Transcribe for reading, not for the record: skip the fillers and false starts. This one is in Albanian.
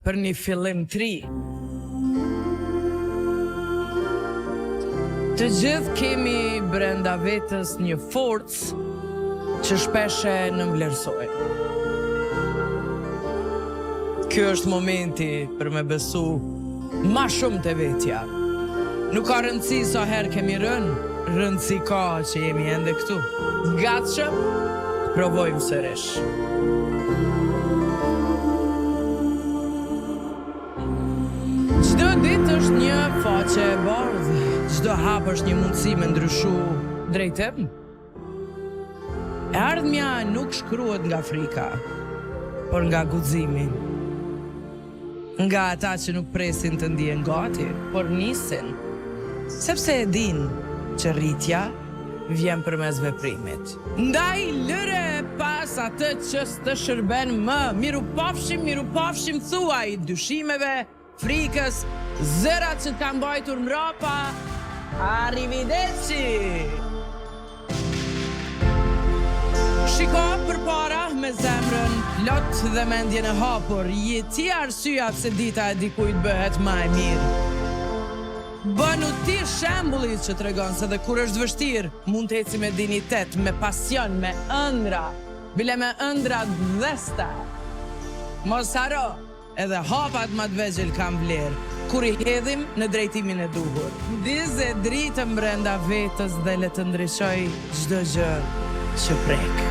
për një fillim të ri. Të gjithë kemi brenda vetës një forcë që shpeshe në vlerësojnë. Kjo është momenti për me besu ma shumë të vetja. Nuk ka rëndësi sa herë kemi rëndësi ka që jemi ende këtu. Gatshëm, provojmë sërish. Çdo ditë është një faqe e bardhë, çdo hap është një mundësi me ndryshu drejtim. E ardhmja nuk shkruhet nga frika, por nga guximi. Nga ata që nuk presin të ndihen gati, por nisin, sepse e din që rritja vjen përmes veprimit. Ndaj lëre pas atë që të shërben më, miru pafshim thuaj, dyshimeve, frikës, zërat që t'kan bajtur mrapa, arrivederci! Shiko përpara me zemrën plot dhe mendjen e hapur, ti arsyeja pse dita e dikujt bëhet më e mirë. Bënu ti shembulli që tregon se dhe kur është vështirë, mund të eci me dinitet, me pasion, me ëndra, bile me ëndra dhesta. Mos haro, edhe hapat ma të vegjël kam vlerë, kur i hedhim në drejtimin e duhur. Ndize dritën brenda vetës dhe le të ndryshoj çdo gjë që prek.